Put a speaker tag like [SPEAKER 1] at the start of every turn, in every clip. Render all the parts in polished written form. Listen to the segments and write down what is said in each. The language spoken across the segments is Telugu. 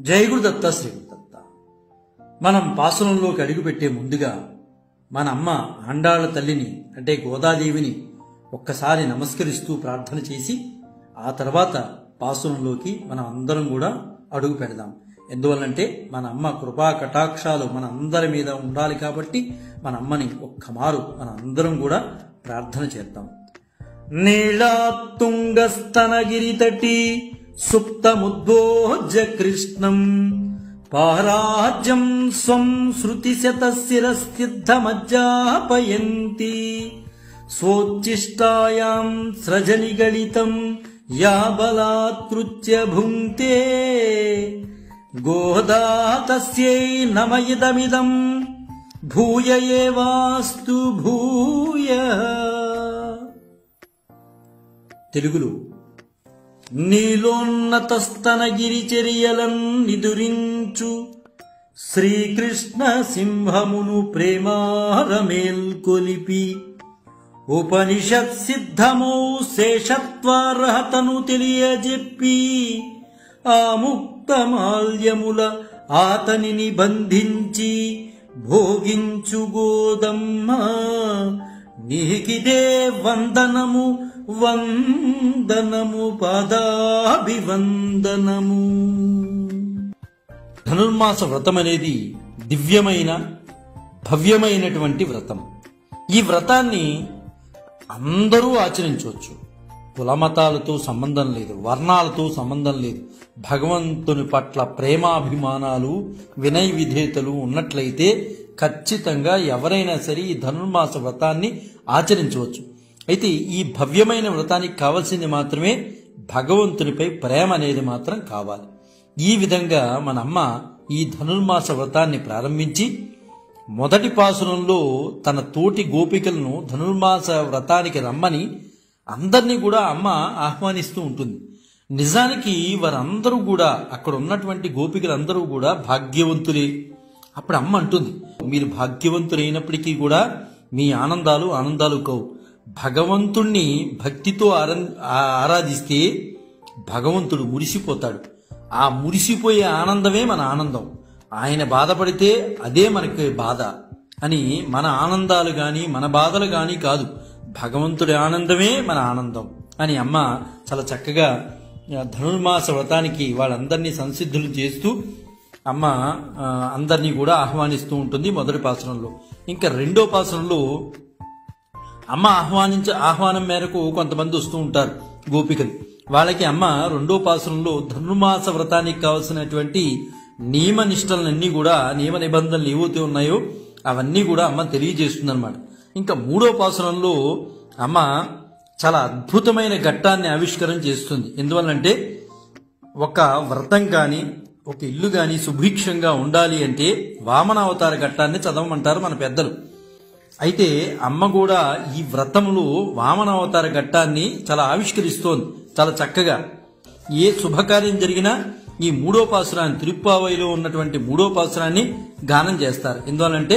[SPEAKER 1] జై గురుదత్త శ్రీ గురుదత్త. మనం పాసురంలోకి అడుగుపెట్టే ముందుగా మన అమ్మ ఆండాళ్ళ తల్లిని అంటే గోదాదేవిని ఒక్కసారి నమస్కరిస్తూ ప్రార్థన చేసి ఆ తర్వాత పాసురంలోకి మనం అందరం కూడా అడుగు పెడదాం. ఎందువల్లంటే మన అమ్మ కృపా కటాక్షాలు మన అందరి మీద ఉండాలి కాబట్టి మన అమ్మని ఒక్కమారు మన అందరం కూడా ప్రార్థన చేద్దాం. నీళాతుంగస్తనగిరితటి సుప్తముద్బోజ్య కృష్ణం పారాజ్యం స్వం శృతిశతశిరస్థిద్ధమజ్జాపయంతి స్వోచ్చిష్టాయాం స్రజనిగళితం యా బలాత్కృత్య భుంక్తే గోదా తస్యై నమయిదమిదం భూయ ఏవాస్తు భూయః. తెలుగులో నీలోన్నతస్తనగిరిచర్యలన్ నిదురించు శ్రీకృష్ణ సింహమును ప్రేమారమేల్కొలిపి ఉపనిషత్ సిద్ధమౌ శేషత్వార్హతను తెలియజెప్పి ఆ ముక్తమాల్యముల ఆతనిని బంధించి భోగించు గోదమ్మ నీకిదే వందనము వందనము పాదాభివందనము. ధనుర్మాస వ్రతం అనేది దివ్యమైన భవ్యమైనటువంటి వ్రతం. ఈ వ్రతాన్ని అందరూ ఆచరించవచ్చు. కులమతాలతో సంబంధం లేదు, వర్ణాలతో సంబంధం లేదు. భగవంతుని పట్ల ప్రేమాభిమానాలు వినయ విధేయతలు ఉన్నట్లయితే ఖచ్చితంగా ఎవరైనా సరే ఈ ధనుర్మాస వ్రతాన్ని ఆచరించవచ్చు. అయితే ఈ భవ్యమైన వ్రతానికి కావాల్సింది మాత్రమే భగవంతునిపై ప్రేమ అనేది మాత్రం కావాలి. ఈ విధంగా మన అమ్మ ఈ ధనుర్మాస వ్రతాన్ని ప్రారంభించి మొదటి పాసురంలో తన తోటి గోపికలను ధనుర్మాస వ్రతానికి రమ్మని అందరినీ కూడా అమ్మ ఆహ్వానిస్తూ ఉంటుంది. నిజానికి వారందరూ కూడా అక్కడ ఉన్నటువంటి గోపికలందరూ కూడా భాగ్యవంతులే. అప్పుడు అమ్మ అంటుంది, మీరు భాగ్యవంతులైనప్పటికీ కూడా మీ ఆనందాలు కావు. భగవంతుణ్ణి భక్తితో ఆరాధిస్తే భగవంతుడు మురిసిపోతాడు. ఆ మురిసిపోయే ఆనందమే మన ఆనందం. ఆయన బాధపడితే అదే మనకి బాధ అని మన ఆనందాలు గాని మన బాధలు గాని కాదు, భగవంతుడి ఆనందమే మన ఆనందం అని అమ్మ చాలా చక్కగా ధనుర్మాస వ్రతానికి వాళ్ళందరినీ సంసిద్ధులు చేస్తూ అమ్మ అందరినీ కూడా ఆహ్వానిస్తూ ఉంటుంది మొదటి పాసురంలో. ఇంకా రెండో పాసురంలో అమ్మ ఆహ్వానం మేరకు కొంతమంది వస్తూ ఉంటారు గోపికలు. వాళ్ళకి అమ్మ రెండో పాసురంలో ధనుర్మాస వ్రతానికి కావలసినటువంటి నియమ నిష్టలన్నీ కూడా నియమ నిబంధనలు ఏవైతే ఉన్నాయో అవన్నీ కూడా అమ్మ తెలియజేస్తుందన్నమాట. ఇంకా మూడో పాసురంలో అమ్మ చాలా అద్భుతమైన ఘట్టాన్ని ఆవిష్కరణ చేస్తుంది. ఎందువల్లంటే ఒక వ్రతం కానీ ఒక ఇల్లు కానీ సుభిక్షంగా ఉండాలి అంటే వామనావతార ఘట్టాన్ని చదవమంటారు మన పెద్దలు. అయితే అమ్మ కూడా ఈ వ్రతములో వామనావతార ఘట్టాన్ని చాలా ఆవిష్కరిస్తోంది చాలా చక్కగా. ఏ శుభకార్యం జరిగినా ఈ మూడో పాసురాన్ని తిరుప్పావైలో ఉన్నటువంటి మూడో పాసురాన్ని గానం చేస్తారు. ఎందువల్లంటే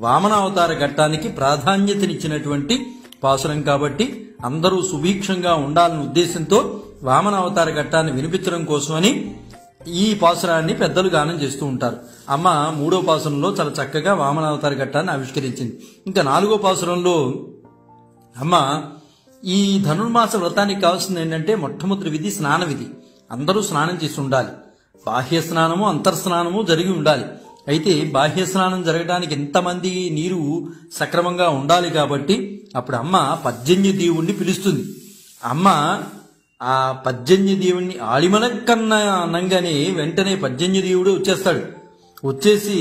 [SPEAKER 1] వామనావతార ఘట్టానికి ప్రాధాన్యతనిచ్చినటువంటి పాసురం కాబట్టి అందరూ సుభిక్షంగా ఉండాలనే ఉద్దేశంతో వామనావతార ఘట్టాన్ని వినిపించడం కోసమని ఈ పాసురాన్ని పెద్దలు గానం చేస్తూ ఉంటారు. అమ్మ మూడో పాసురంలో చాలా చక్కగా వామనావతార ఘట్టాన్ని ఆవిష్కరించింది. ఇంకా నాలుగో పాసురంలో అమ్మ ఈ ధనుర్మాస వ్రతానికి కావాల్సింది ఏంటంటే మొట్టమొదటి విధి స్నాన విధి. అందరూ స్నానం చేసి ఉండాలి. బాహ్య స్నానము అంతర్స్నానము జరిగి ఉండాలి. అయితే బాహ్య స్నానం జరగడానికి ఎంతమంది నీరు సక్రమంగా ఉండాలి కాబట్టి అప్పుడు అమ్మ పర్జన్య దేవుణ్ణి పిలుస్తుంది. అమ్మ ఆ పర్జన్య దేవుణ్ణి ఆడిమలక్కన్న అనంగానే వెంటనే పర్జన్య దేవుడు వచ్చేస్తాడు. వచ్చేసి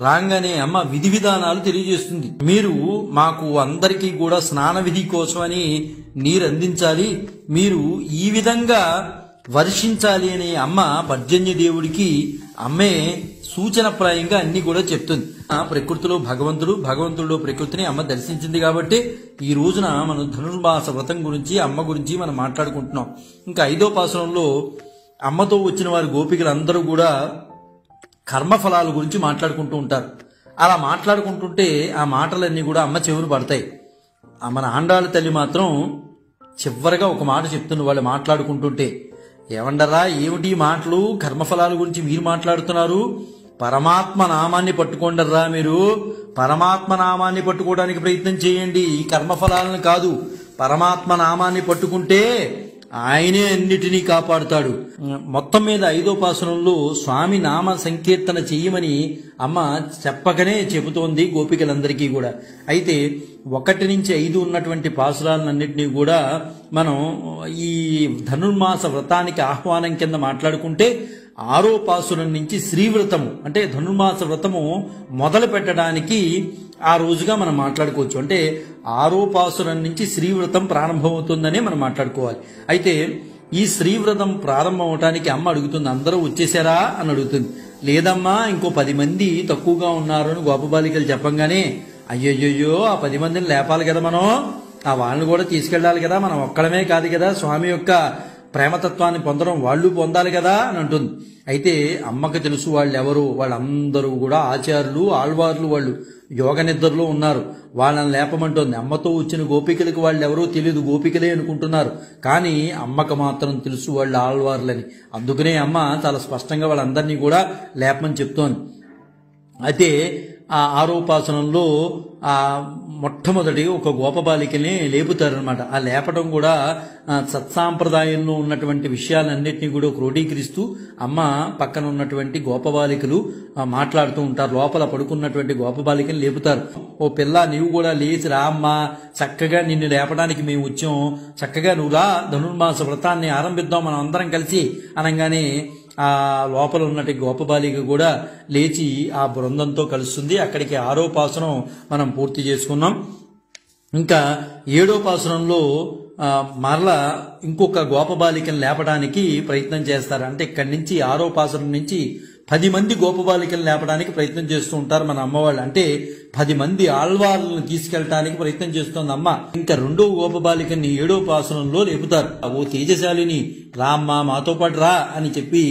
[SPEAKER 1] రాగానే అమ్మ విధి విధానాలు తెలియజేస్తుంది. మీరు మాకు అందరికీ కూడా స్నాన విధి కోసమని నీరు అందించాలి, మీరు ఈ విధంగా వర్షించాలి అని అమ్మ పర్జన్య దేవుడికి అమ్మే సూచనప్రాయంగా అన్ని కూడా చెప్తుంది. ప్రకృతిలో భగవంతుడిలో ప్రకృతిని అమ్మ దర్శించింది కాబట్టి ఈ రోజున మనం ధనుర్మాస వ్రతం గురించి అమ్మ గురించి మనం మాట్లాడుకుంటున్నాం. ఇంకా ఐదో పాసురంలో అమ్మతో వచ్చిన వారి గోపికలందరూ కూడా కర్మఫలాల గురించి మాట్లాడుకుంటూ ఉంటారు. అలా మాట్లాడుకుంటుంటే ఆ మాటలన్నీ కూడా అమ్మ చెవులు పడతాయి. మన ఆండాళ్ళ తల్లి మాత్రం చివరిగా ఒక మాట చెప్తుంది వాళ్ళు మాట్లాడుకుంటుంటే, ఏమండరా, ఏమిటి మాటలు? కర్మఫలాల గురించి మీరు మాట్లాడుతున్నారు? పరమాత్మ నామాన్ని పట్టుకోండర్రా. మీరు పరమాత్మ నామాన్ని పట్టుకోవడానికి ప్రయత్నం చేయండి, ఈ కర్మఫలాలను కాదు. పరమాత్మ నామాన్ని పట్టుకుంటే ఆయనే అన్నిటినీ కాపాడుతాడు. మొత్తం మీద 5వ పాసురంలో స్వామి నామ సంకీర్తన చెయ్యమని అమ్మ చెప్పకనే చెబుతోంది గోపికలందరికీ కూడా. అయితే 1 నుంచి 5 ఉన్నటువంటి పాసురాలన్నింటినీ కూడా మనం ఈ ధనుర్మాస వ్రతానికి ఆహ్వానం కింద మాట్లాడుకుంటే 6వ పాసురం నుంచి శ్రీవ్రతము అంటే ధనుర్మాస వ్రతము మొదలు పెట్టడానికి ఆ రోజుగా మనం మాట్లాడుకోవచ్చు. అంటే 6వ పాసురం నుంచి శ్రీవ్రతం ప్రారంభమవుతుందనే మనం మాట్లాడుకోవాలి. అయితే ఈ శ్రీవ్రతం ప్రారంభం అవటానికి అమ్మ అడుగుతుంది, అందరూ వచ్చేసారా అని అడుగుతుంది. లేదమ్మా, ఇంకో 10 మంది తక్కువగా ఉన్నారు అని గోపబాలికలు చెప్పంగానే, అయ్యయ్యో ఆ 10 మందిని లేపాలి కదా, మనం ఆ వాళ్ళని కూడా తీసుకెళ్ళాలి కదా, మనం ఒక్కడమే కాదు కదా, స్వామి యొక్క ప్రేమతత్వాన్ని పొందడం వాళ్ళు పొందాలి కదా అని అంటుంది. అయితే అమ్మకు తెలుసు వాళ్ళు ఎవరు, వాళ్ళందరూ కూడా ఆచార్యులు ఆళ్వార్లు, వాళ్ళు యోగ నిద్రలో ఉన్నారు, వాళ్ళని లేపమంటోంది. అమ్మతో వచ్చిన గోపికలకు వాళ్ళు ఎవరో తెలియదు, గోపికలే అనుకుంటున్నారు. కానీ అమ్మకు మాత్రం తెలుసు వాళ్ళు ఆళ్వార్లని. అందుకనే అమ్మ చాలా స్పష్టంగా వాళ్ళందరినీ కూడా లేపమని చెప్తోంది. అయితే ఆ 6వ పాసనంలో ఆ మొట్టమొదటి ఒక గోపబాలికల్ని లేపుతారనమాట. ఆ లేపటం కూడా సత్సాంప్రదాయంలో ఉన్నటువంటి విషయాలన్నింటినీ కూడా క్రోడీకరిస్తూ అమ్మ పక్కన ఉన్నటువంటి గోపబాలికలు మాట్లాడుతూ ఉంటారు. లోపల పడుకున్నటువంటి గోపబాలికని లేపుతారు. ఓ పిల్ల, నీవు కూడా లేచి రా అమ్మా, చక్కగా నిన్ను లేపడానికి మేము వచ్చాం, చక్కగా నువ్వు రా, ధనుర్మాస వ్రతాన్ని ఆరంభిద్దాం మనం అందరం కలిసి అనగానే ఆ లోపల ఉన్నటి గోపబాలిక కూడా లేచి ఆ బృందంతో కలుస్తుంది. అక్కడికి 6వ పాసురం మనం పూర్తి చేసుకున్నాం. ఇంకా 7వ పాసురంలో మరలా ఇంకొక గోపబాలికను లేపడానికి ప్రయత్నం చేస్తారు. అంటే ఇక్కడి నుంచి 6వ పాసురం నుంచి 10 మంది గోపబాలికలు లేపడానికి ప్రయత్నం చేస్తూ ఉంటారు మన అమ్మవాళ్ళు. అంటే 10 మంది ఆళ్వార్లను తీసుకెళ్ళటానికి ప్రయత్నం చేస్తోంది అమ్మ. ఇంకా 2వ గోపబాలికని 7వ పాసురంలో లేపుతారు. ఓ తేజశాలిని రా అమ్మా, మాతో పాటు రా అని చెప్పి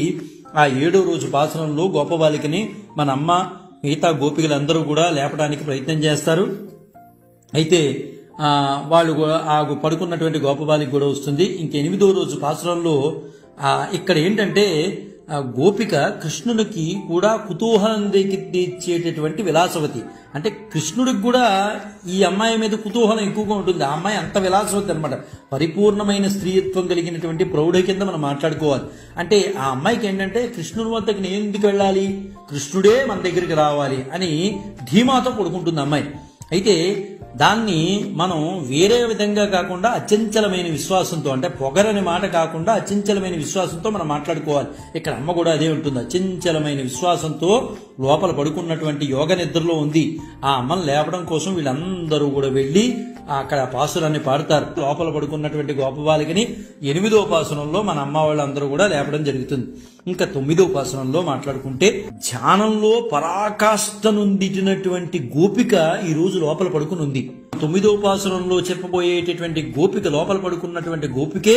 [SPEAKER 1] ఆ 7వ రోజు పాసురంలో గోపబాలికని మన అమ్మ మిగతా గోపికలందరూ కూడా లేపడానికి ప్రయత్నం చేస్తారు. అయితే వాళ్ళు ఆ పడుకున్నటువంటి గోపబాలిక కూడా వస్తుంది. ఇంక 8వ రోజు పాసురంలో ఇక్కడ ఏంటంటే గోపిక కృష్ణునికి కూడా కుతూహలం తెచ్చేటటువంటి విలాసవతి. అంటే కృష్ణుడికి కూడా ఈ అమ్మాయి మీద కుతూహలం ఎక్కువగా ఉంటుంది. ఆ అమ్మాయి అంత విలాసవతి అనమాట. పరిపూర్ణమైన స్త్రీత్వం కలిగినటువంటి ప్రౌఢ కింద మనం మాట్లాడుకోవాలి. అంటే ఆ అమ్మాయికి ఏంటంటే కృష్ణుని వద్దకు నేను ఎందుకు వెళ్ళాలి, కృష్ణుడే మన దగ్గరికి రావాలి అని ధీమాతో పడుకుంటుంది అమ్మాయి. అయితే దాన్ని మనం వేరే విధంగా కాకుండా అచంచలమైన విశ్వాసంతో, అంటే పొగరని మాట కాకుండా అచంచలమైన విశ్వాసంతో మనం మాట్లాడుకోవాలి. ఇక్కడ అమ్మ కూడా అదే ఉంటుంది, అచంచలమైన విశ్వాసంతో లోపల పడుకున్నటువంటి యోగ నిద్రలో ఉంది. ఆ అమ్మను లేపడం కోసం వీళ్ళందరూ కూడా వెళ్లి అక్కడ పాసురాన్ని పాడతారు. లోపల పడుకున్నటువంటి గోపబాలికని 8వ పాసురంలో మన అమ్మ వాళ్ళందరూ కూడా లేపడం జరుగుతుంది. ఇంకా 9వ పాసురంలో మాట్లాడుకుంటే ధ్యానంలో పరాకాష్ఠనుందిటినటువంటి గోపిక ఈ రోజు లోపల పడుకుని ఉంది. 9వ పాసురంలో చెప్పబోయేటటువంటి గోపిక, లోపల పడుకున్నటువంటి గోపికే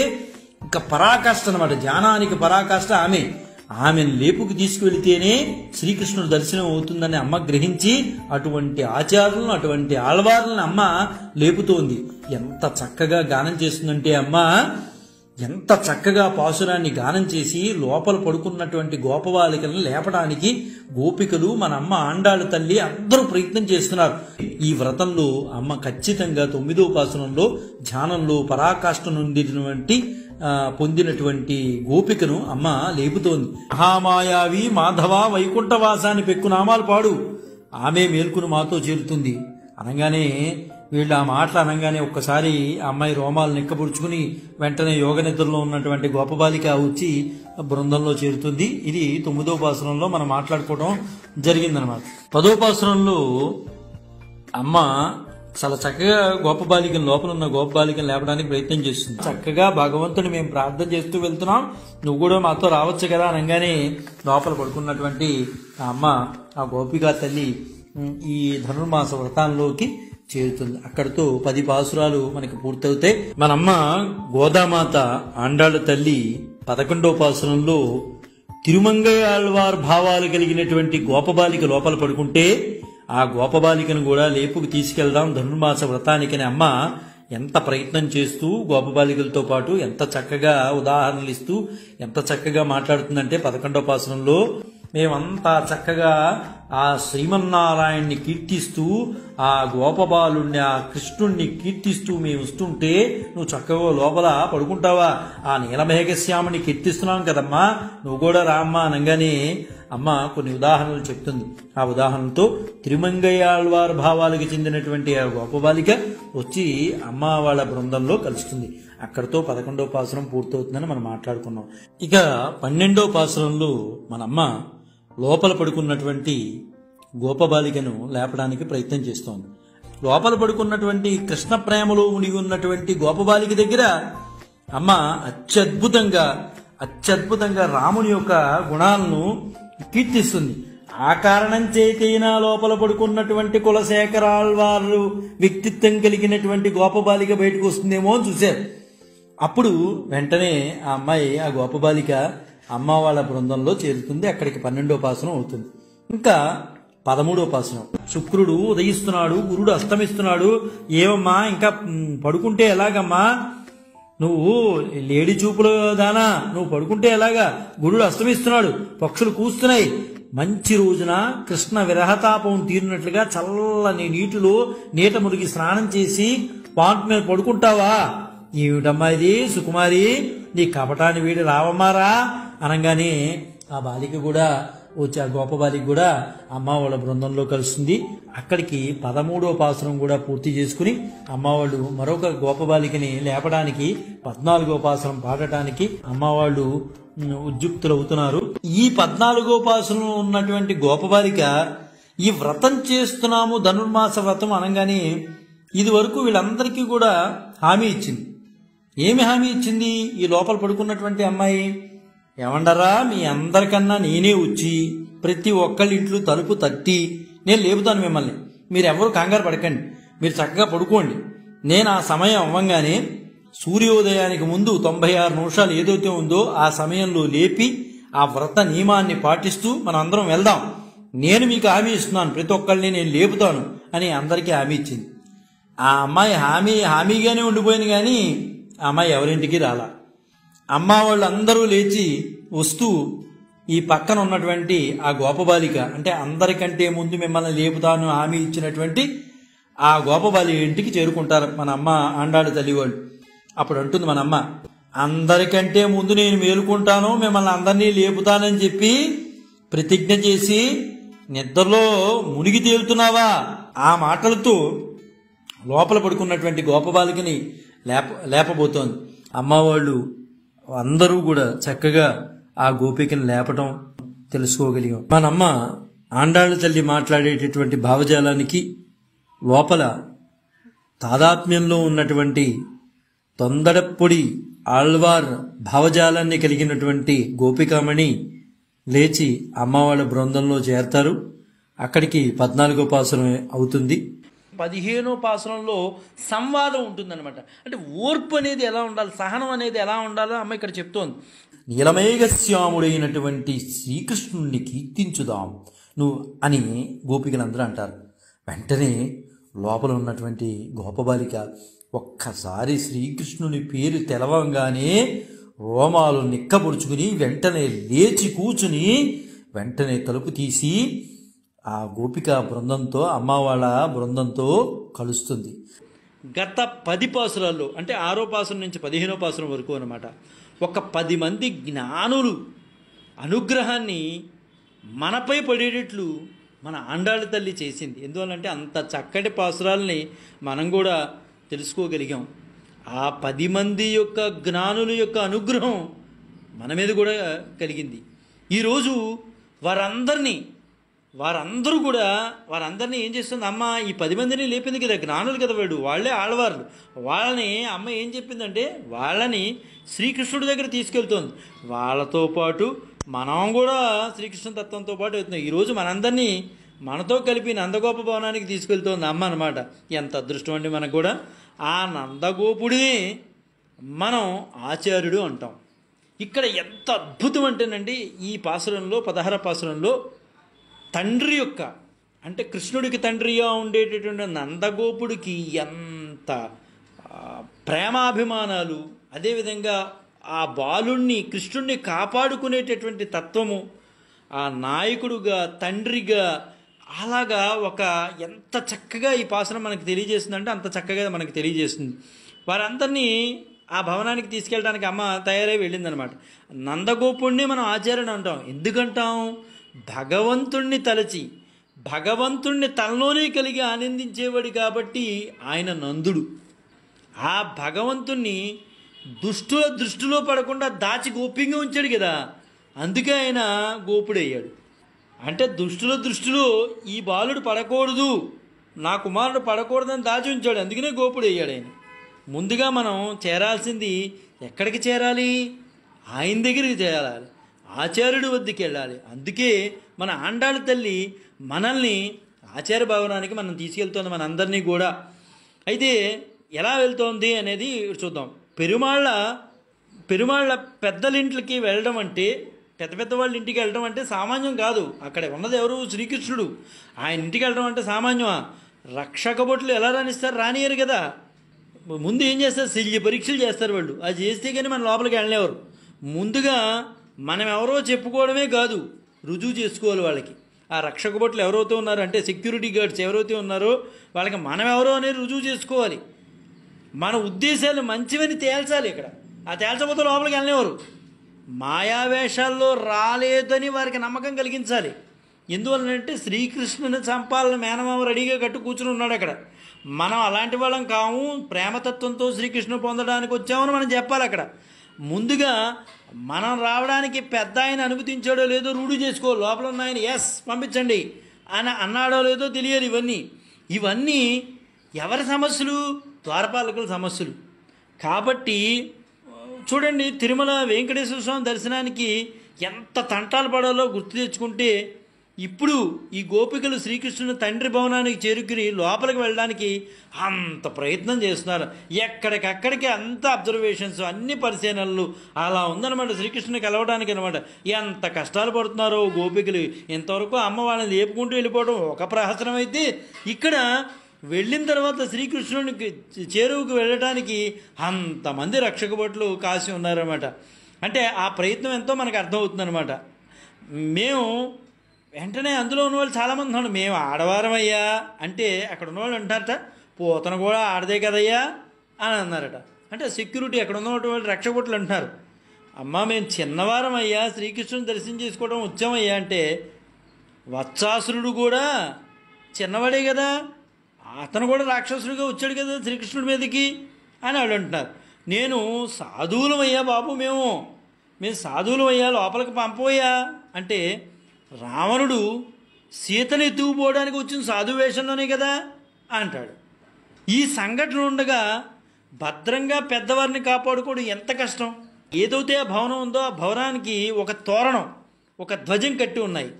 [SPEAKER 1] ఇంకా పరాకాష్ఠ అనమాట. ధ్యానానికి పరాకాష్ఠ ఆమెను లేపుకు తీసుకువెళితేనే శ్రీకృష్ణుడు దర్శనం అవుతుందని అమ్మ గ్రహించి అటువంటి ఆచార్యులను, అటువంటి ఆళ్వార్లను అమ్మ లేపుతోంది. ఎంత చక్కగా గానం చేస్తుందంటే అమ్మ, ఎంత చక్కగా పాసురాన్ని గానం చేసి లోపల పడుకున్నటువంటి గోపబాలికలను లేపడానికి గోపికలు, మన అమ్మ ఆండాళ్ళ తల్లి అందరూ ప్రయత్నం చేస్తున్నారు. ఈ వ్రతంలో అమ్మ ఖచ్చితంగా 9వ పాసురంలో ధ్యానంలో పరాకాష్ఠ నుండి పొందినటువంటి గోపికను అమ్మ లేపుతోంది. మహామాయావి మాధవ వైకుంఠవాసాన్ని పెక్కు నామాలు పాడు, ఆమె మేల్కుని మాతో చేరుతుంది అనగానే, వీళ్ళు ఆ మాటలు అనగానే ఒక్కసారి ఆ అమ్మాయి రోమాలు నిక్కబుడుచుకుని వెంటనే యోగ నిద్రలో ఉన్నటువంటి గోపబాలిక వచ్చి బృందంలో చేరుతుంది. ఇది 9వ పాసురంలో మనం మాట్లాడుకోవడం జరిగిందనమాట. 10వ పాసురంలో అమ్మ చాలా చక్కగా గోపబాలికను, లోపల ఉన్న గోపబాలికను లేపడానికి ప్రయత్నం చేస్తుంది. చక్కగా భగవంతుని మేము ప్రార్థన చేస్తూ వెళ్తున్నాం, నువ్వు కూడా మాతో రావచ్చు కదా అనగానే లోపల పడుకున్నటువంటి ఆ అమ్మ, ఆ గోపికా తల్లి ఈ ధనుర్మాస వ్రతాల్లోకి చేరుతుంది. అక్కడితో 10 పాసురాలు మనకి పూర్తవుతాయి. మనమ్మ గోదామాత ఆండాళ్ళ తల్లి 11వ పాసురంలో తిరుమంగయాళ్వార్ భావాలు కలిగినటువంటి గోపబాలిక లోపల పడుకుంటే ఆ గోపబాలికను కూడా లేపుకు తీసుకెళ్దాం ధనుర్మాస వ్రతానికని అమ్మ ఎంత ప్రయత్నం చేస్తూ గోపబాలికలతో పాటు ఎంత చక్కగా ఉదాహరణలు ఇస్తూ ఎంత చక్కగా మాట్లాడుతుందంటే 11వ పాసురంలో మేమంతా చక్కగా ఆ శ్రీమన్నారాయణ్ణి కీర్తిస్తూ ఆ గోపబాలుణ్ణి ఆ కృష్ణుణ్ణి కీర్తిస్తూ మేము వస్తుంటే నువ్వు చక్కగా లోపల పడుకుంటావా? ఆ నీలమేఘశ్యాముని కీర్తిస్తున్నాం కదమ్మా, నువ్వు కూడా రామ్మా అనగానే అమ్మ కొన్ని ఉదాహరణలు చెప్తుంది. ఆ ఉదాహరణతో తిరుమంగయ్యాళ్వార్ భావాలకు చెందినటువంటి ఆ గోపబాలిక వచ్చి అమ్మ వాళ్ళ బృందంలో కలుస్తుంది. అక్కడితో 11వ పాసురం పూర్తవుతుందని మనం మాట్లాడుకున్నాం. ఇక 12వ పాసురంలో మన అమ్మ లోపల పడుకున్నటువంటి గోపబాలికను లేపడానికి ప్రయత్నం చేస్తోంది. లోపల పడుకున్నటువంటి కృష్ణ ప్రేమలో మునిగి ఉన్నటువంటి గోపబాలిక దగ్గర అమ్మ అత్యద్భుతంగా రాముని యొక్క గుణాలను కీర్తిస్తుంది. ఆ కారణం చేతైనా లోపల పడుకున్నటువంటి కులశేఖరాళ్వారు వ్యక్తిత్వం కలిగినటువంటి గోపబాలిక బయటకు వస్తుందేమో అని చూశారు. అప్పుడు వెంటనే ఆ అమ్మాయి ఆ గోపబాలిక అమ్మ వాళ్ళ బృందంలో చేరుతుంది. అక్కడికి 12వ పాసురం అవుతుంది. ఇంకా 13వ పాసురం, శుక్రుడు ఉదయిస్తున్నాడు, గురుడు అస్తమిస్తున్నాడు. ఏమమ్మా ఇంకా పడుకుంటే ఎలాగమ్మా? నువ్వు లేడి చూపులు దానా, నువ్వు పడుకుంటే ఎలాగా? గురుడు అస్తమిస్తున్నాడు, పక్షులు కూస్తున్నాయి. మంచి రోజున కృష్ణ విరహతాపం తీరినట్లుగా చల్లని నీటిలో నీట మురిగి స్నానం చేసి పాంట్ మీద పడుకుంటావా? ఏమిటమ్మా ఇది సుకుమారి, నీ కపటాన్ని వీడి రావమ్మారా అనగానే ఆ బాలిక కూడా వచ్చి ఆ గోపబాలిక కూడా అమ్మ వాళ్ళ బృందంలో కలుస్తుంది. అక్కడికి 13వ పాసురం కూడా పూర్తి చేసుకుని అమ్మవాళ్ళు మరొక గోపబాలికని లేపడానికి 14వ పాసురం పాడటానికి అమ్మవాళ్ళు ఉద్యుక్తులవుతున్నారు. ఈ 14వ పాసురంలో ఉన్నటువంటి గోపబాలిక ఈ వ్రతం చేస్తున్నాము, ధనుర్మాస వ్రతం అనగానే ఇది వరకు వీళ్ళందరికీ కూడా హామీ ఇచ్చింది. ఏమి హామీ ఇచ్చింది? ఈ లోపల పడుకున్నటువంటి అమ్మాయి, ఏమంటారా మీ అందరికన్నా నేనే వచ్చి ప్రతి ఒక్కళ్ళ ఇంట్లో తలుపు తట్టి నేను లేపుతాను మిమ్మల్ని, మీరెవరు కంగారు పడకండి, మీరు చక్కగా పడుకోండి. నేను ఆ సమయం అవ్వంగానే సూర్యోదయానికి ముందు 96 నిమిషాలు ఏదైతే ఉందో ఆ సమయంలో లేపి ఆ వ్రత నియమాన్ని పాటిస్తూ మనం అందరం వెళ్దాం. నేను మీకు హామీ ఇస్తున్నాను, ప్రతి ఒక్కళ్ళని నేను లేపుతాను అని అందరికీ హామీ ఇచ్చింది. ఆ అమ్మాయి హామీగానే ఉండిపోయింది, కానీ ఆ అమ్మాయి ఎవరింటికి రాలా. అమ్మ వాళ్ళు అందరూ లేచి వస్తూ ఈ పక్కన ఉన్నటువంటి ఆ గోపబాలిక, అంటే అందరికంటే ముందు మిమ్మల్ని లేపుతాను హామీ ఇచ్చినటువంటి ఆ గోపబాలిక ఇంటికి చేరుకుంటారు మన అమ్మ ఆండాళ్ళ తల్లి వాళ్ళు. అప్పుడు అంటుంది మన అమ్మ, అందరికంటే ముందు నేను మేలుకుంటాను, మిమ్మల్ని అందరినీ లేపుతానని చెప్పి ప్రతిజ్ఞ చేసి నిద్రలో మునిగి తేలుతున్నావా? ఆ మాటలతో లోపల పడుకున్నటువంటి గోపబాలికని లేపబోతోంది. అమ్మవాళ్ళు అందరూ కూడా చక్కగా ఆ గోపికని లేపటం తెలుసుకోగలిగాం. మనమ్మ ఆండాళ్ళ తల్లి మాట్లాడేటటువంటి భావజాలానికి లోపల తాదాత్మ్యంలో ఉన్నటువంటి తొందరపొడి ఆళ్వార్ భావజాలాన్ని కలిగినటువంటి గోపికామణి లేచి అమ్మవాళ్ళ బృందంలో చేరతారు. అక్కడికి 14వ పాసురం అవుతుంది. 15వ పాసురంలో సంవాదం ఉంటుందన్నమాట. అంటే ఓర్పు అనేది ఎలా ఉండాలి, సహనం అనేది ఎలా ఉండాలో అమ్మ ఇక్కడ చెప్తోంది. నీలమేఘశ్యాముడైనటువంటి శ్రీకృష్ణుణ్ణి కీర్తించుదాం నువ్వు అని గోపికలందరూ అంటారు. వెంటనే లోపల ఉన్నటువంటి గోపబాలిక ఒక్కసారి శ్రీకృష్ణుని పేరు తెలవంగానే రోమాలు నిక్కబొడుచుకుని వెంటనే లేచి కూర్చుని వెంటనే తలుపు తీసి ఆ గోపిక బృందంతో అమ్మ వాళ్ళ బృందంతో కలుస్తుంది. గత 10 పాసురాల్లో, అంటే 6వ పాసురం నుంచి 15వ పాసురం వరకు అన్నమాట, ఒక 10 మంది జ్ఞానులు అనుగ్రహాన్ని మనపై పడేటట్లు మన ఆండాళ్ళ తల్లి చేసింది. ఎందువల్లంటే అంత చక్కటి పాసురాలని మనం కూడా తెలుసుకోగలిగాం. ఆ 10 మంది యొక్క జ్ఞానుల యొక్క అనుగ్రహం మన మీద కూడా కలిగింది. ఈరోజు వారందరినీ ఏం చేస్తుంది అమ్మ? ఈ 10 మందిని లేపింది కదా, జ్ఞానులు కదా వాడు, వాళ్ళే ఆళ్వార్లు. వాళ్ళని అమ్మ ఏం చెప్పిందంటే వాళ్ళని శ్రీకృష్ణుడి దగ్గర తీసుకెళ్తోంది. వాళ్ళతో పాటు మనం కూడా శ్రీకృష్ణ తత్వంతో పాటు వెళ్తున్నాం. ఈరోజు మనందరినీ మనతో కలిపి నందగోప భవనానికి తీసుకెళ్తోంది అమ్మ అనమాట. ఎంత అదృష్టం అండి మనకు కూడా. ఆ నందగోపుడిని మనం ఆచార్యుడు అంటాం. ఇక్కడ ఎంత అద్భుతం అంటేనండి, ఈ పాసురంలో 16వ పాసురంలో తండ్రి యొక్క, అంటే కృష్ణుడికి తండ్రిగా ఉండేటటువంటి నందగోపుడికి ఎంత ప్రేమాభిమానాలు, అదేవిధంగా ఆ బాలుణ్ణి కృష్ణుణ్ణి కాపాడుకునేటటువంటి తత్వము, ఆ నాయకుడుగా తండ్రిగా అలాగా ఒక ఎంత చక్కగా ఈ పాసనం మనకు తెలియజేస్తుందంటే అంత చక్కగా మనకు తెలియజేస్తుంది. వారందరినీ ఆ భవనానికి తీసుకెళ్ళడానికి అమ్మ తయారై వెళ్ళిందనమాట. నందగోపుణ్ణి మనం ఆచార్యుని అంటాం. ఎందుకంటాం? భగవంతుణ్ణి తలచి భగవంతుణ్ణి తనలోనే కలిగి ఆనందించేవాడు కాబట్టి ఆయన నందుడు. ఆ భగవంతుణ్ణి దుష్టుల దృష్టిలో పడకుండా దాచి గోప్యంగా ఉంచాడు కదా, అందుకే ఆయన గోపుడయ్యాడు. అంటే దుష్టుల దృష్టిలో ఈ బాలుడు పడకూడదు, నా కుమారుడు పడకూడదని దాచి ఉంచాడు, అందుకనే గోపుడయ్యాడు ఆయన. ముందుగా మనం చేరాల్సింది ఎక్కడికి చేరాలి? ఆయన దగ్గరికి చేరాలి, ఆచార్యుడి వద్దకు వెళ్ళాలి. అందుకే మన ఆండాళ్ళ తల్లి మనల్ని ఆచార్య భవనానికి మనం తీసుకెళ్తోంది, మన అందరినీ కూడా. అయితే ఎలా వెళ్తోంది అనేది చూద్దాం. పెరుమాళ్ళ పెద్దలింట్లకి వెళ్ళడం అంటే, పెద్ద పెద్ద వాళ్ళ ఇంటికి వెళ్ళడం అంటే సామాన్యం కాదు. అక్కడ ఉన్నది ఎవరు? శ్రీకృష్ణుడు. ఆయన ఇంటికి వెళ్ళడం అంటే సామాన్యమా? రక్షక భటులు ఎలా రాణిస్తారు? రానియరు కదా. ముందు ఏం చేస్తారు? శల్య పరీక్షలు చేస్తారు వాళ్ళు. అది చేస్తే కానీ మన లోపలికి వెళ్ళలేవారు. ముందుగా మనం ఎవరో చెప్పుకోవడమే కాదు, రుజువు చేసుకోవాలి వాళ్ళకి. ఆ రక్షక భటులు ఎవరైతే ఉన్నారో, అంటే సెక్యూరిటీ గార్డ్స్ ఎవరైతే ఉన్నారో వాళ్ళకి మనం ఎవరో అనేది రుజువు చేసుకోవాలి. మన ఉద్దేశాలు మంచివని తేల్చాలి. ఇక్కడ ఆ తేల్చకపోతే లోపలికి వెళ్ళేవారు. మాయావేషాల్లో రాలేదని వారికి నమ్మకం కలిగించాలి. ఎందువల్లంటే శ్రీకృష్ణుని చంపాలని మేనమామ రెడీగా కట్టు కూర్చుని ఉన్నాడు అక్కడ. మనం అలాంటి వాళ్ళం కాము, ప్రేమతత్వంతో శ్రీకృష్ణుని పొందడానికి వచ్చామని మనం చెప్పాలి. అక్కడ ముందుగా మనం రావడానికి పెద్ద ఆయన అనుమతించాడో లేదో రూఢి చేసుకోవాలి. లోపల ఉన్న ఆయన ఎస్ పంపించండి అని అన్నాడో లేదో తెలియాలి. ఇవన్నీ ఎవరి సమస్యలు? ద్వారపాలకుల సమస్యలు. కాబట్టి చూడండి, తిరుమల వెంకటేశ్వర స్వామి దర్శనానికి ఎంత తంటాలు పడాలో గుర్తు తెచ్చుకుంటే, ఇప్పుడు ఈ గోపికలు శ్రీకృష్ణుని తండ్రి భవనానికి చేరుకుని లోపలికి వెళ్ళడానికి అంత ప్రయత్నం చేస్తున్నారు. ఎక్కడికక్కడికి అంత అబ్జర్వేషన్స్, అన్ని పరిశీలనలు అలా ఉందన్నమాట శ్రీకృష్ణుని కలవడానికి అనమాట. ఎంత కష్టాలు పడుతున్నారో గోపికలు. ఇంతవరకు అమ్మ వాళ్ళని లేపుకుంటూ వెళ్ళిపోవడం ఒక ప్రహసనం అయితే, ఇక్కడ వెళ్ళిన తర్వాత శ్రీకృష్ణునికి చేరువుకు వెళ్ళడానికి అంతమంది రక్షక భటులు కాసి ఉన్నారన్నమాట. అంటే ఆ ప్రయత్నం ఎంతో మనకు అర్థమవుతుందన్నమాట. మేము వెంటనే అందులో ఉన్నవాళ్ళు చాలామంది ఉన్నారు, మేము ఆడవారమయ్యా అంటే అక్కడ ఉన్నవాళ్ళు అంటారట, పోతన కూడా ఆడదే కదయ్యా అని అన్నారట. అంటే సెక్యూరిటీ అక్కడ ఉన్నటువంటి రక్షక భటులు అంటున్నారు, అమ్మ మేము చిన్నవారం అయ్యా శ్రీకృష్ణుని దర్శనం చేసుకోవడం వచ్చామయ్యా అంటే, వత్సాసురుడు కూడా చిన్నవాడే కదా, అతను కూడా రాక్షసుడిగా వచ్చాడు కదా శ్రీకృష్ణుడి మీదకి అని వాళ్ళు అంటున్నారు. నేను సాధువులమయ్యా బాబు, మేము సాధువులమయ్యా, లోపలికి పంపవయ్యా అంటే, రావణుడు సీతను ఎత్తుకుపోవడానికి వచ్చిన సాధు వేషంలోనే కదా అంటాడు. ఈ సంఘటన ఉండగా భద్రంగా పెద్దవారిని కాపాడుకోవడం ఎంత కష్టం. ఏదైతే ఆ భవనం ఉందో ఆ భవనానికి ఒక తోరణం, ఒక ధ్వజం కట్టి ఉన్నాయి.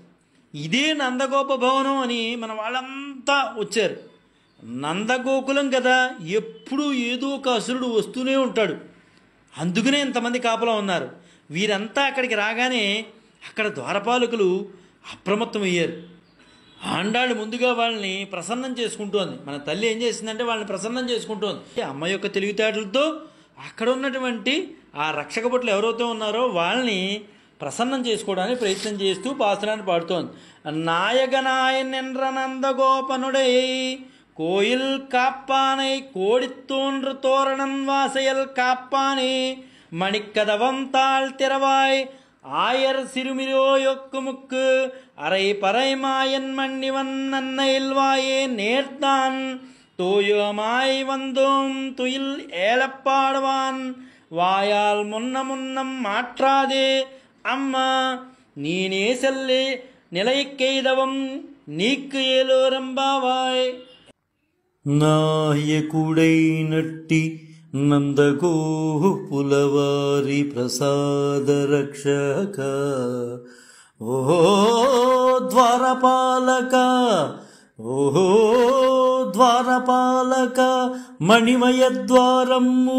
[SPEAKER 1] ఇదే నందగోప భవనం అని మన వాళ్ళంతా వచ్చారు. నందగోకులం కదా, ఎప్పుడూ ఏదో ఒక అసురుడు వస్తూనే ఉంటాడు, అందుకనే ఇంతమంది కాపలా ఉన్నారు. వీరంతా అక్కడికి రాగానే అక్కడ ద్వారపాలకులు అప్రమత్తమయ్యారు. ఆండాళ్ళు ముందుగా వాళ్ళని ప్రసన్నం చేసుకుంటోంది. మన తల్లి ఏం చేసిందంటే వాళ్ళని ప్రసన్నం చేసుకుంటోంది. అమ్మ యొక్క తెలివితేటలతో అక్కడ ఉన్నటువంటి ఆ రక్షక భటులు ఎవరైతే ఉన్నారో వాళ్ళని ప్రసన్నం చేసుకోవడానికి ప్రయత్నం చేస్తూ పాసురాన్ని పాడుతోంది. నాయగనాయనెండ్ర నందగోపనుడై கோயில் காப்பானை கோடித்தோன்று தோரணம் வாசையல் காப்பானே மணிக்கதவம் தாழ் திறவாய் ஆயர் சிறுமிரோயொக்குமுக்கு அரை பறை மாயன் மன்னிவன் நன்னையில் வாயே நேர்தான் தோயமாய் வந்தோம் துயில் ஏலப்பாடுவான் வாயால் முன்னம் மாற்றாதே அம்மா நீனே செல்லே நிலைக்கெய்தவம் நீக்கு ஏலோரம்பாவாய்.
[SPEAKER 2] నాయకుడైనట్టి నందగోపులవారి ప్రసాద రక్షక ఓహో ద్వారపాలక ఓహో ద్వారపాలక మణిమయ ద్వారము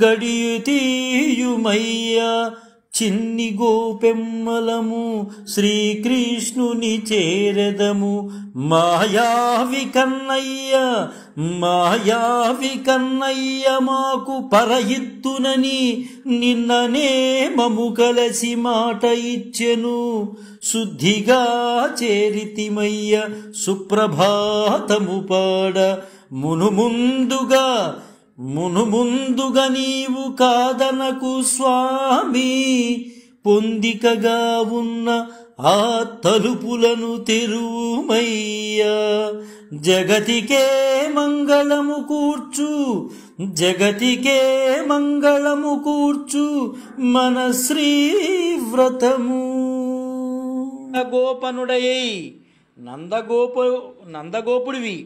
[SPEAKER 2] గడియ తీయుమయ్య చిన్ని గోపెమ్మలము శ్రీకృష్ణుని చేరెదము మాయావి కన్నయ్య మాకు పరయిత్తునని నిన్ననే మము కలసి మాట ఇచ్చెను శుద్ధిగా చేరితిమయ్య సుప్రభాతము పాడ మునుముందుగా నీవు కాదనకు స్వామి పొందికగా ఉన్న ఆ తలుపులను తెరువుమయ్యా జగతికే మంగళము కూర్చు మన శ్రీవ్రతము.
[SPEAKER 1] గోపనుడయ్యి నందగోపుడివి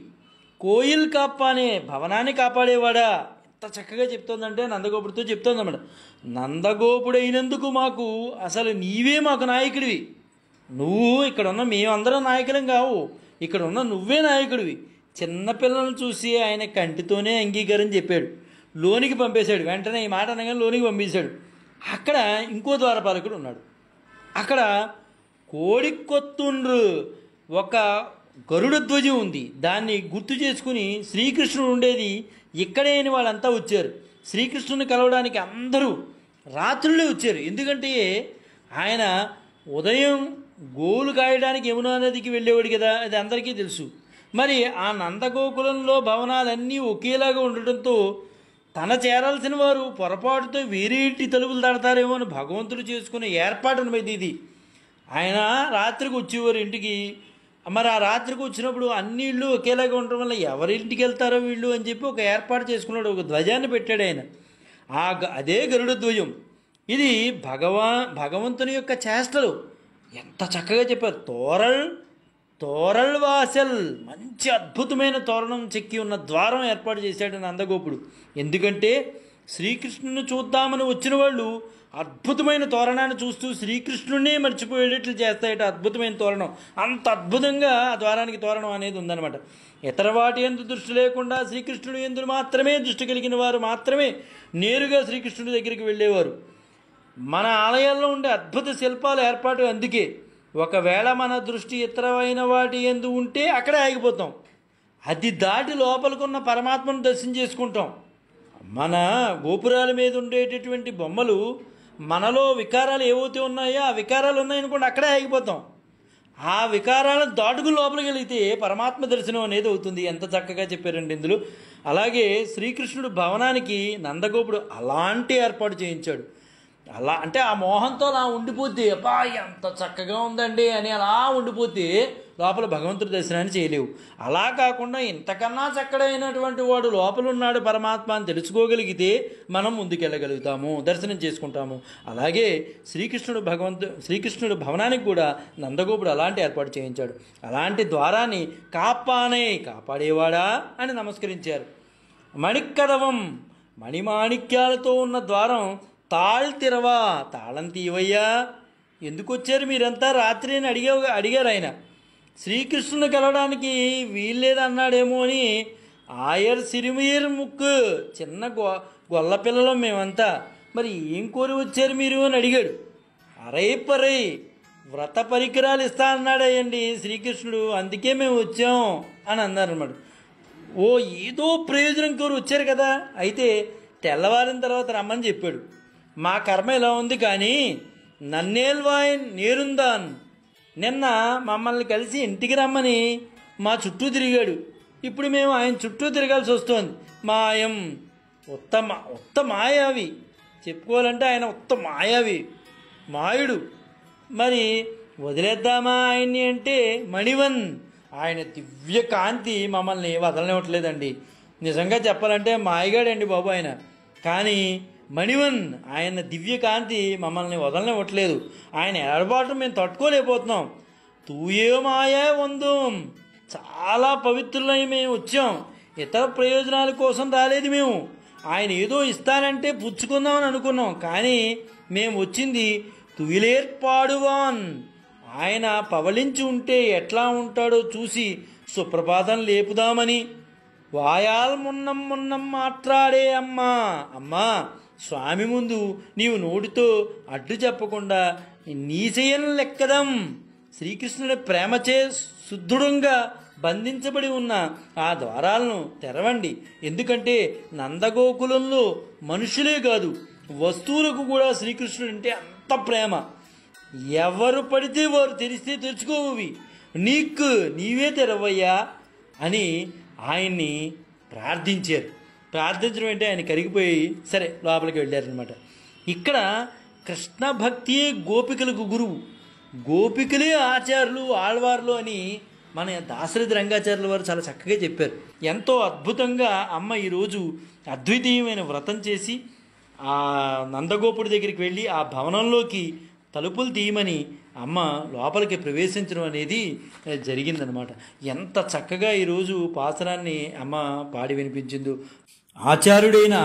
[SPEAKER 1] కోయిల్ కాప్ప అనే భవనాన్ని కాపాడేవాడా. ఎంత చక్కగా చెప్తోందంటే నందగోపుడితో చెప్తోందన్నమాట. నందగోపుడైనందుకు మాకు అసలు నీవే మాకు నాయకుడివి. నువ్వు ఇక్కడ ఉన్న మేమందరం నాయకులం కావు, ఇక్కడ ఉన్న నువ్వే నాయకుడివి. చిన్నపిల్లలను చూసి ఆయన కంటితోనే అంగీకారం చెప్పాడు, లోనికి పంపేశాడు. వెంటనే ఈ మాట అనగానే లోనికి పంపించాడు. అక్కడ ఇంకో ద్వారపాలకుడు ఉన్నాడు. అక్కడ కోడికొత్తుండ్రు ఒక గరుడ ధ్వజం ఉంది. దాన్ని గుర్తు చేసుకుని శ్రీకృష్ణుడు ఉండేది ఇక్కడే అని వాళ్ళంతా వచ్చారు. శ్రీకృష్ణుని కలవడానికి అందరూ రాత్రులే వచ్చారు. ఎందుకంటే ఆయన ఉదయం గోవులు కాయడానికి యమునా నదికి వెళ్ళేవాడు కదా, అది అందరికీ తెలుసు. మరి ఆ నందగోకులంలో భవనాలన్నీ ఒకేలాగా ఉండటంతో తన చేరాల్సిన వారు పొరపాటుతో వేరే ఇంటి తలుపులు దాడతారేమో అని భగవంతుడు చేసుకునే ఏర్పాటు అనేది ఇది. ఆయన రాత్రికి వచ్చేవారు ఇంటికి. మరి ఆ రాత్రికి వచ్చినప్పుడు అన్ని ఇళ్ళు ఒకేలాగా ఉండటం వల్ల ఎవరింటికి వెళ్తారో వీళ్ళు అని చెప్పి ఒక ఏర్పాటు చేసుకున్నాడు. ఒక ధ్వజాన్ని పెట్టాడు ఆయన. అదే గరుడ ధ్వజం. ఇది భగవంతుని యొక్క చేష్టలు ఎంత చక్కగా చెప్పారు. తోరల్ వాసల్, మంచి అద్భుతమైన తోరణం చెక్కి ఉన్న ద్వారం ఏర్పాటు చేశాడు నందగోపుడు. ఎందుకంటే శ్రీకృష్ణుని చూద్దామని వచ్చిన వాళ్ళు అద్భుతమైన తోరణాన్ని చూస్తూ శ్రీకృష్ణుడినే మర్చిపోయేటట్లు చేస్తాయట. అద్భుతమైన తోరణం, అంత అద్భుతంగా ఆ ద్వారానికి తోరణం అనేది ఉందన్నమాట. ఇతర వాటి యందు దృష్టి లేకుండా శ్రీకృష్ణుడు యందు మాత్రమే దృష్టి కలిగిన వారు మాత్రమే నేరుగా శ్రీకృష్ణుడి దగ్గరికి వెళ్ళేవారు. మన ఆలయాల్లో ఉండే అద్భుత శిల్పాలు ఏర్పాటు అందుకే. ఒకవేళ మన దృష్టి ఇతరమైన వాటి యందు ఉంటే అక్కడే ఆగిపోతాం. అది దాటి లోపలికున్న పరమాత్మను దర్శనం చేసుకుంటాం. మన గోపురాల మీద ఉండేటటువంటి బొమ్మలు మనలో వికారాలు ఏవైతే ఉన్నాయో ఆ వికారాలు ఉన్నాయనుకోండి, అక్కడే ఆగిపోతాం. ఆ వికారాలను దాటుకు లోపలికి వెళితే పరమాత్మ దర్శనం అనేది అవుతుంది. ఎంత చక్కగా చెప్పారండి ఇందులో. అలాగే శ్రీకృష్ణుడు భవనానికి నందగోపుడు అలాంటి ఏర్పాటు చేయించాడు. అలా అంటే ఆ మోహంతో అలా ఉండిపోతే, అబ్బా ఎంత చక్కగా ఉందండి అని అలా ఉండిపోతే లోపల భగవంతుడి దర్శనాన్ని చేయలేవు. అలా కాకుండా ఇంతకన్నా చక్కడైనటువంటి వాడు లోపల ఉన్నాడు పరమాత్మ అని తెలుసుకోగలిగితే మనం ముందుకెళ్ళగలుగుతాము, దర్శనం చేసుకుంటాము. అలాగే శ్రీకృష్ణుడు భవనానికి కూడా నందగోపుడు అలాంటి ఏర్పాటు చేయించాడు. అలాంటి ద్వారాన్ని కాపాడేవాడా అని నమస్కరించారు. మణిక్కదవం, మణిమాణిక్యాలతో ఉన్న ద్వారం. తాళ్ తాళం తీవయ్యా, ఎందుకు వచ్చారు మీరంతా రాత్రి అని అడిగారు ఆయన. శ్రీకృష్ణుని కలవడానికి వీల్లేదన్నాడేమో అని ఆయర్ సిరిమీర్ ముక్కు, చిన్న గొల్ల పిల్లలం మేమంతా, మరి ఏం కోరి వచ్చారు మీరు అని అడిగాడు. పరై వ్రత పరికరాలు ఇస్తా అన్నాడయ్యండి శ్రీకృష్ణుడు, అందుకే మేము వచ్చాం అని అన్నారన్నమాట. ఓ ఏదో ప్రయోజనం కోరి వచ్చారు కదా, అయితే తెల్లవారిన తర్వాత రమ్మని చెప్పాడు. మా కర్మ ఇలా ఉంది కానీ నన్నేల్వాయన్ నేరుందాన్, నిన్న మమ్మల్ని కలిసి ఇంటికి రమ్మని మా చుట్టూ తిరిగాడు. ఇప్పుడు మేము ఆయన చుట్టూ తిరగాల్సి వస్తుంది. మాయం ఉత్త మాయావి, చెప్పుకోవాలంటే ఆయన మాయుడు. మరి వదిలేద్దామా ఆయన్ని అంటే మణివన్, ఆయన దివ్య కాంతి మమ్మల్ని వదలనివ్వట్లేదండి. నిజంగా చెప్పాలంటే మాయగాడండి బాబు ఆయన. కానీ మణివన్, ఆయన దివ్య కాంతి మమ్మల్ని వదలనివ్వట్లేదు. ఆయన ఏర్పాటు మేము తట్టుకోలేకపోతున్నాం. తూయే మాయా వందం, చాలా పవిత్రులై మేము వచ్చాం. ఇతర ప్రయోజనాల కోసం రాలేదు మేము. ఆయన ఏదో ఇస్తానంటే పుచ్చుకుందామని అనుకున్నాం, కానీ మేము వచ్చింది తుయిలేర్పాడువాన్, ఆయన పవళించి ఉంటే ఎట్లా ఉంటాడో చూసి సుప్రభాతం లేపుదామని. వాయాల్ మున్నం మాట్లాడే అమ్మా
[SPEAKER 2] స్వామి ముందు నీవు నోటితో అడ్డు చెప్పకుండా నీ చేయను లెక్కదం శ్రీకృష్ణుడి ప్రేమచే శుద్ధుడంగా బంధించబడి ఉన్న ఆ ద్వారాలను తెరవండి. ఎందుకంటే నందగోకులంలో మనుషులే కాదు వస్తువులకు కూడా శ్రీకృష్ణుడు అంటే అంత ప్రేమ. ఎవరు పడితే వారు తెరిస్తే తెరుచుకోవి, నీకు నీవే తెరవయ్యా అని ఆయన్ని ప్రార్థించారు. ప్రార్థించడం అంటే ఆయన కరిగిపోయి సరే లోపలికి వెళ్ళారనమాట. ఇక్కడ కృష్ణ భక్తియే గోపికలకు గురువు, గోపికలే ఆచార్యులు ఆళ్వార్లు అని మన దాశరథి రంగాచార్యుల వారు చాలా చక్కగా చెప్పారు. ఎంతో అద్భుతంగా అమ్మ ఈరోజు అద్వితీయమైన వ్రతం చేసి ఆ నందగోపుడి దగ్గరికి వెళ్ళి ఆ భవనంలోకి తలుపులు తీయమని అమ్మ లోపలికి ప్రవేశించడం అనేది జరిగిందనమాట. ఎంత చక్కగా ఈరోజు పాసరాన్ని అమ్మ పాడి వినిపించిందో.
[SPEAKER 1] ఆచార్యుడైన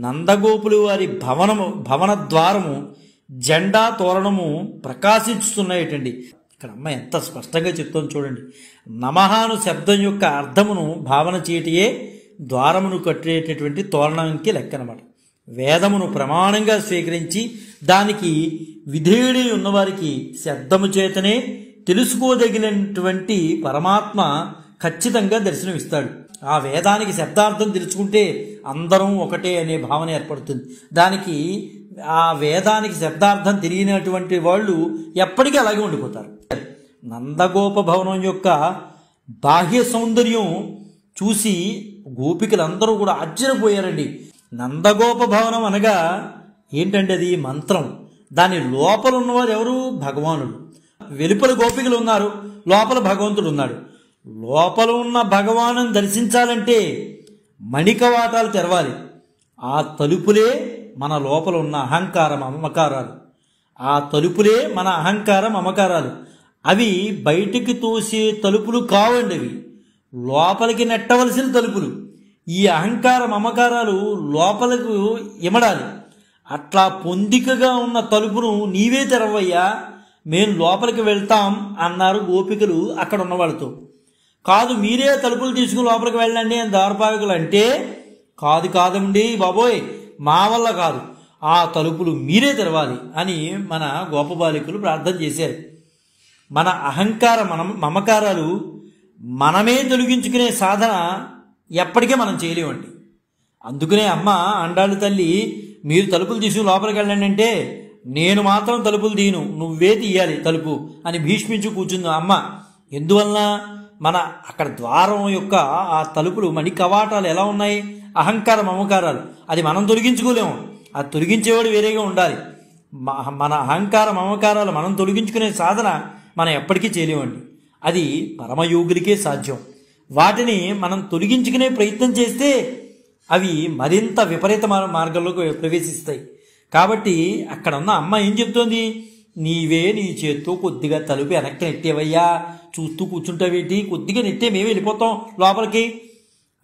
[SPEAKER 1] నందగోపులు వారి భవన ద్వారము జెండా తోరణము ప్రకాశించుతున్నాయటండి. ఇక్కడ అమ్మ ఎంత స్పష్టంగా చెప్తోంది చూడండి. నమహాను శబ్దం యొక్క అర్థమును భావన చేయటయే ద్వారమును కట్టేటటువంటి తోరణానికి లెక్కనమాట. వేదమును ప్రమాణంగా స్వీకరించి దానికి విధేయుడై ఉన్నవారికి శబ్దము చేతనే తెలుసుకోదగినటువంటి పరమాత్మ ఖచ్చితంగా దర్శనమిస్తాడు. ఆ వేదానికి శబ్దార్థం తెలుసుకుంటే అందరం ఒకటే అనే భావన ఏర్పడుతుంది. దానికి ఆ వేదానికి శబ్దార్థం తెలియనటువంటి వాళ్ళు ఎప్పటికీ అలాగే ఉండిపోతారు. నందగోప భవనం యొక్క బాహ్య సౌందర్యం చూసి గోపికలందరూ కూడా ఆశ్చర్యపోయారండి. నందగోప భవనం అనగా ఏంటంటే అది మంత్రం. దాని లోపల ఉన్నవారు ఎవరు? భగవానుడు. వెలుపల గోపికలు ఉన్నారు, లోపల భగవంతుడు ఉన్నాడు. లోపల ఉన్న భగవాను దర్శించాలంటే మణికవాటాలు తెరవాలి. ఆ తలుపులే మన లోపల ఉన్న అహంకారం మమకారాలు. ఆ తలుపులే మన అహంకారం మమకారాలు. అవి బయటికి తోసే తలుపులు కావండి, అవి లోపలికి నెట్టవలసిన తలుపులు. ఈ అహంకార మమకారాలు లోపలకు ఇమడాలి. అట్లా పొందికగా ఉన్న తలుపును నీవే తెరవయ్యా, మేము లోపలికి వెళ్తాం అన్నారు గోపికలు అక్కడ ఉన్న వాళ్ళతో. కాదు మీరే తలుపులు తీసుకుని లోపలికి వెళ్ళండి అని ద్వారపాలకులు అంటే, కాదండి బాబోయ్ మా వల్ల కాదు, ఆ తలుపులు మీరే తెరవాలి అని మన గోపబాలికలు ప్రార్థన చేశారు. మన అహంకార మమకారాలు మనమే తొలగించుకునే సాధన ఎప్పటికే మనం చేయలేమండి. అందుకనే అమ్మ అండాళ్ళు తల్లి మీరు తలుపులు తీసుకుని లోపలికి వెళ్ళండి అంటే, నేను మాత్రం తలుపులు తీయను, నువ్వే తీయాలి తలుపు అని భీష్మించి కూర్చుంది అమ్మ. ఎందువలన? మన అక్కడ ద్వారం యొక్క ఆ తలుపులు మణి కవాటాలు ఎలా ఉన్నాయి? అహంకార మమకారాలు. అది మనం తొలగించుకోలేము, అది తొలగించేవాడు వేరేగా ఉండాలి. మన అహంకార మమకారాలు మనం తొలగించుకునే సాధన మనం ఎప్పటికీ చేయలేమండి. అది పరమయోగులకే సాధ్యం. వాటిని మనం తొలగించుకునే ప్రయత్నం చేస్తే అవి మరింత విపరీత మార్గంలోకి ప్రవేశిస్తాయి. కాబట్టి అక్కడ ఉన్న అమ్మ ఏం చెప్తోంది? నీవే నీ చేత్తో కొద్దిగా తలుపు వెనక్కి నెట్టేవయ్యా, చూస్తూ కూర్చుంటావేంటి, కొద్దిగా నెట్టే మేమే వెళ్ళిపోతాం లోపలికి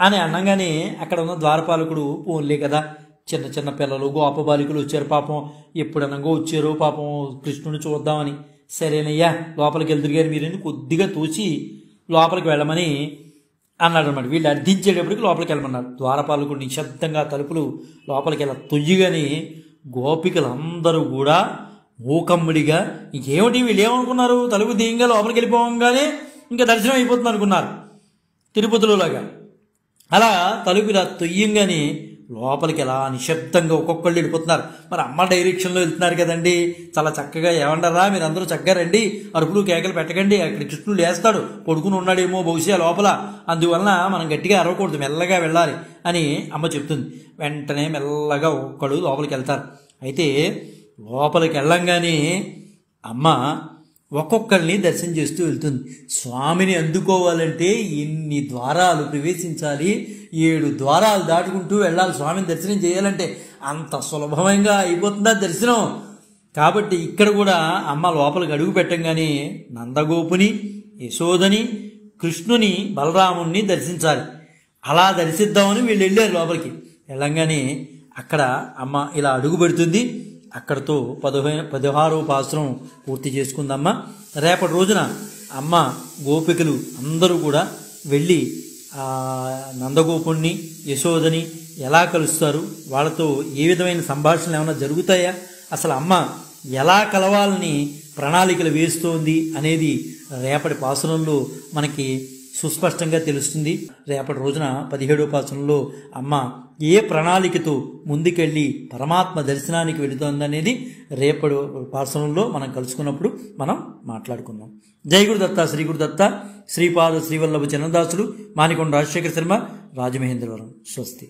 [SPEAKER 1] అని అనగానే అక్కడ ఉన్న ద్వారపాలకుడు పోన్లే కదా, చిన్న చిన్న పిల్లలు గోపబాలికలు వచ్చారు పాపం, ఎప్పుడనగా వచ్చారో పాపం కృష్ణుని చూద్దామని, సరేనయ్యా లోపలికి వెళ్తురు గారు మీరేంటి కొద్దిగా తోచి లోపలికి వెళ్ళమని అన్నాడు అనమాట. వీళ్ళు అర్థించేటప్పటికి లోపలికి వెళ్ళమన్నారు. ద్వారపాలకుడు నిశ్శబ్దంగా తలుపులు లోపలికి వెళ్ళ తొయ్యగాని గోపికలందరూ కూడా మూకమ్ముడిగా ఇంకేమిటి వీళ్ళు ఏమనుకున్నారు, తలుపు తీయంగా లోపలికి వెళ్ళిపోగానే ఇంకా దర్శనం అయిపోతుంది అనుకున్నారు తిరుపతిలోలాగా. అలా తలుపు ఇలా తొయ్యంగానే లోపలికి ఎలా నిశ్శబ్దంగా ఒక్కొక్కళ్ళు వెళ్ళిపోతున్నారు. మరి అమ్మ డైరెక్షన్లో వెళ్తున్నారు కదండి, చాలా చక్కగా ఏమంటారా మీరు అందరూ చక్కగా రండి, అరుపులు కేకలు పెట్టకండి, అక్కడ కృష్ణుడు లేస్తాడు, పడుకుని ఉన్నాడేమో బహుశా లోపల, అందువలన మనం గట్టిగా అరవకూడదు, మెల్లగా వెళ్ళాలి అని అమ్మ చెప్తుంది. వెంటనే మెల్లగా ఒక్కడు లోపలికి వెళ్తారు. అయితే లోపలికి వెళ్ళంగానే అమ్మ ఒక్కొక్కరిని దర్శనం చేస్తూ వెళ్తుంది. స్వామిని అందుకోవాలంటే ఎన్ని ద్వారాలు ప్రవేశించాలి, 7 ద్వారాలు దాటుకుంటూ వెళ్ళాలి. స్వామిని దర్శనం చేయాలంటే అంత సులభంగా అయిపోతుందా దర్శనం? కాబట్టి ఇక్కడ కూడా అమ్మ లోపలికి అడుగు పెట్టంగానే నందగోపుని, యశోదని, కృష్ణుని, బలరాముని దర్శించాలి. అలా దర్శిద్దామని వీళ్ళు వెళ్ళారు లోపలికి. వెళ్ళంగానే అక్కడ అమ్మ ఇలా అడుగు పెడుతుంది. అక్కడతో 16వ పాసురం పూర్తి చేసుకుందమ్మ. రేపటి రోజున అమ్మ గోపికలు అందరూ కూడా వెళ్ళి నందగోపుణ్ణి, యశోదని, ఎలా కలుస్తారు, వాళ్ళతో ఏ విధమైన సంభాషణలు ఏమైనా జరుగుతాయా, అసలు అమ్మ ఎలా కలవాలని ప్రణాళికలు వేస్తోంది అనేది రేపటి పాసురంలో మనకి సుస్పష్టంగా తెలుస్తుంది. రేపటి రోజున 17వ పాసురంలో అమ్మ ఏ ప్రణాళికతో ముందుకెళ్ళి పరమాత్మ దర్శనానికి వెళుతోందనేది రేపటి పాసురంలో మనం కలుసుకున్నప్పుడు మనం మాట్లాడుకుందాం. జై గురుదత్త, శ్రీ గురుదత్త, శ్రీపాద శ్రీవల్లభ చరణదాసుడు, మానికొండ రాజశేఖర శర్మ, రాజమహేంద్రవరం. స్వస్తి.